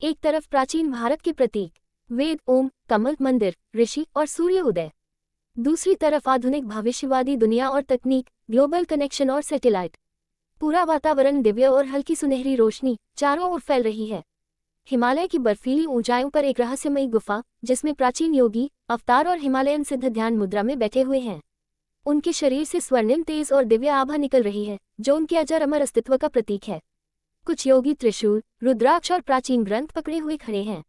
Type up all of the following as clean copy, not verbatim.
एक तरफ प्राचीन भारत के प्रतीक वेद, ओम, कमल, मंदिर, ऋषि और सूर्य उदय। दूसरी तरफ आधुनिक भविष्यवादी दुनिया और तकनीक, ग्लोबल कनेक्शन और सैटेलाइट। पूरा वातावरण दिव्य और हल्की सुनहरी रोशनी चारों ओर फैल रही है। हिमालय की बर्फीली ऊंचाइयों पर एक रहस्यमयी गुफा, जिसमें प्राचीन योगी, अवतार और हिमालयन सिद्ध ध्यान मुद्रा में बैठे हुए हैं। उनके शरीर से स्वर्णिम तेज और दिव्य आभा निकल रही है, जो उनके अजर अमर अस्तित्व का प्रतीक है। कुछ योगी त्रिशूल, रुद्राक्ष और प्राचीन ग्रंथ पकड़े हुए खड़े हैं।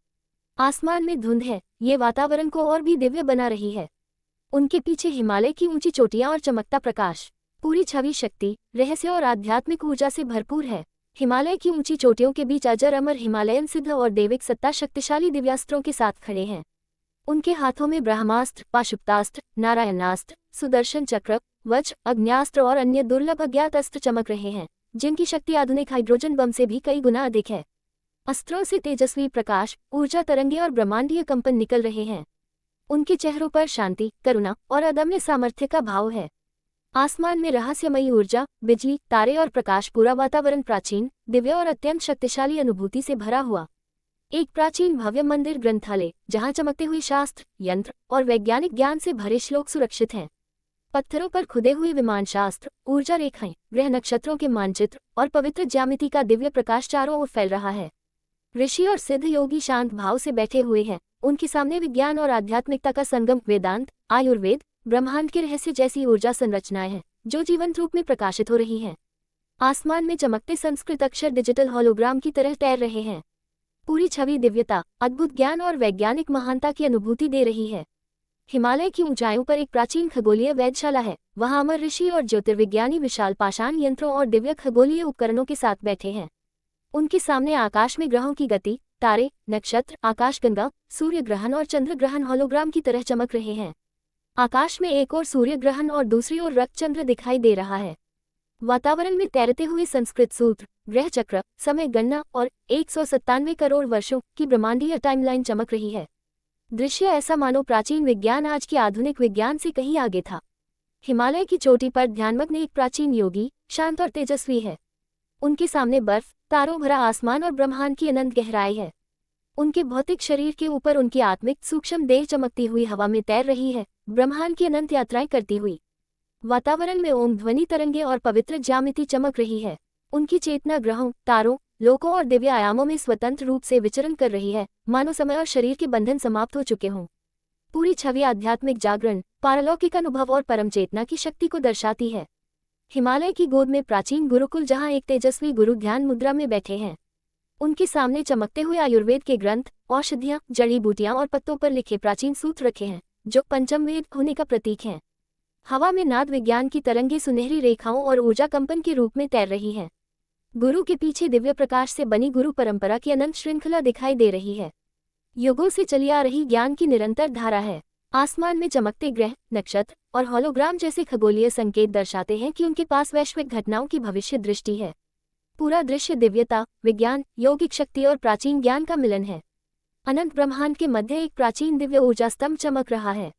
आसमान में धुंध है, ये वातावरण को और भी दिव्य बना रही है। उनके पीछे हिमालय की ऊंची चोटियां और चमकता प्रकाश। पूरी छवि शक्ति, रहस्य और आध्यात्मिक ऊर्जा से भरपूर है। हिमालय की ऊंची चोटियों के बीच अजर अमर हिमालयन सिद्ध और दैविक सत्ता शक्तिशाली दिव्यास्त्रों के साथ खड़े हैं। उनके हाथों में ब्रह्मास्त्र, पाशुपतास्त्र, नारायणास्त्र, सुदर्शन चक्र, वज्र, अग्न्यास्त्र और अन्य दुर्लभ अज्ञात अस्त्र चमक रहे हैं, जिनकी शक्ति आधुनिक हाइड्रोजन बम से भी कई गुना अधिक है। अस्त्रों से तेजस्वी प्रकाश, ऊर्जा तरंगे और ब्रह्मांडीय कंपन निकल रहे हैं। उनके चेहरों पर शांति, करुणा और अदम्य सामर्थ्य का भाव है। आसमान में रहस्यमयी ऊर्जा, बिजली, तारे और प्रकाश, पूरा वातावरण प्राचीन, दिव्य और अत्यंत शक्तिशाली अनुभूति से भरा हुआ। एक प्राचीन भव्य मंदिर ग्रंथालय, जहां चमकते हुए शास्त्र, यंत्र और वैज्ञानिक ज्ञान से भरे श्लोक सुरक्षित हैं। पत्थरों पर खुदे हुए विमान शास्त्र, ऊर्जा रेखाएं, ग्रह नक्षत्रों के मानचित्र और पवित्र ज्यामिति का दिव्य प्रकाश चारों ओर फैल रहा है। ऋषि और सिद्ध योगी शांत भाव से बैठे हुए हैं। उनके सामने विज्ञान और आध्यात्मिकता का संगम, वेदांत, आयुर्वेद, ब्रह्मांड के रहस्य जैसी ऊर्जा संरचनाएं हैं, जो जीवंत रूप में प्रकाशित हो रही हैं। आसमान में चमकते संस्कृत अक्षर डिजिटल होलोग्राम की तरह तैर रहे हैं। पूरी छवि दिव्यता, अद्भुत ज्ञान और वैज्ञानिक महानता की अनुभूति दे रही है। हिमालय की ऊंचाइयों पर एक प्राचीन खगोलीय वेधशाला है। वहां अमर ऋषि और ज्योतिर्विज्ञानी विशाल पाषाण यंत्रों और दिव्य खगोलीय उपकरणों के साथ बैठे हैं। उनके सामने आकाश में ग्रहों की गति, तारे, नक्षत्र, आकाशगंगा, सूर्य ग्रहण और चंद्र ग्रहण होलोग्राम की तरह चमक रहे हैं। आकाश में एक और सूर्य ग्रहण और दूसरी ओर रक्तचंद्र दिखाई दे रहा है। वातावरण में तैरते हुए संस्कृत सूत्र, ग्रह चक्र, समय गणना और 197 करोड़ वर्षों की ब्रह्मांडीय टाइमलाइन चमक रही है। दृश्य ऐसा मानो प्राचीन विज्ञान आज के आधुनिक विज्ञान से कहीं आगे था। हिमालय की चोटी पर ध्यानमग्न एक प्राचीन योगी, शांत और तेजस्वी है। उनके सामने बर्फ, तारों भरा आसमान और ब्रह्मांड की अनंत गहराई है। उनके भौतिक शरीर के ऊपर उनकी आत्मिक सूक्ष्म देह चमकती हुई हवा में तैर रही है, ब्रह्मांड की अनंत यात्राएं करती हुई। वातावरण में ओम ध्वनि तरंगे और पवित्र ज्यामिति चमक रही है। उनकी चेतना ग्रहों, तारों, लोकों और दिव्य आयामों में स्वतंत्र रूप से विचरण कर रही है, मानो समय और शरीर के बंधन समाप्त हो चुके हों। पूरी छवि आध्यात्मिक जागरण, पारलौकिक अनुभव और परम चेतना की शक्ति को दर्शाती है। हिमालय की गोद में प्राचीन गुरुकुल, जहां एक तेजस्वी गुरु ध्यान मुद्रा में बैठे हैं। उनके सामने चमकते हुए आयुर्वेद के ग्रंथ, औषधियां, जड़ी बूटियां और पत्तों पर लिखे प्राचीन सूत्र रखे हैं, जो पंचम वेद होने का प्रतीक हैं। हवा में नाद विज्ञान की तरंगे सुनहरी रेखाओं और ऊर्जा कंपन के रूप में तैर रही हैं। गुरु के पीछे दिव्य प्रकाश से बनी गुरु परंपरा की अनंत श्रृंखला दिखाई दे रही है। युगों से चली आ रही ज्ञान की निरंतर धारा है। आसमान में चमकते ग्रह, नक्षत्र और होलोग्राम जैसे खगोलीय संकेत दर्शाते हैं कि उनके पास वैश्विक घटनाओं की भविष्य दृष्टि है। पूरा दृश्य दिव्यता, विज्ञान, यौगिक शक्ति और प्राचीन ज्ञान का मिलन है। अनंत ब्रह्मांड के मध्य एक प्राचीन दिव्य ऊर्जा स्तंभ चमक रहा है।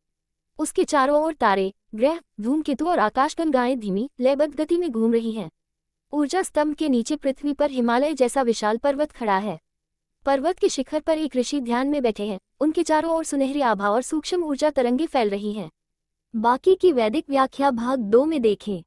उसके चारों ओर तारे, ग्रह, धूमकेतु और आकाशगंगाएं धीमी, लयबद्ध गति में घूम रही हैं। ऊर्जा स्तंभ के नीचे पृथ्वी पर हिमालय जैसा विशाल पर्वत खड़ा है। पर्वत के शिखर पर एक ऋषि ध्यान में बैठे हैं। उनके चारों ओर सुनहरी आभा और सूक्ष्म ऊर्जा तरंगे फैल रही हैं। बाकी की वैदिक व्याख्या भाग 2 में देखें।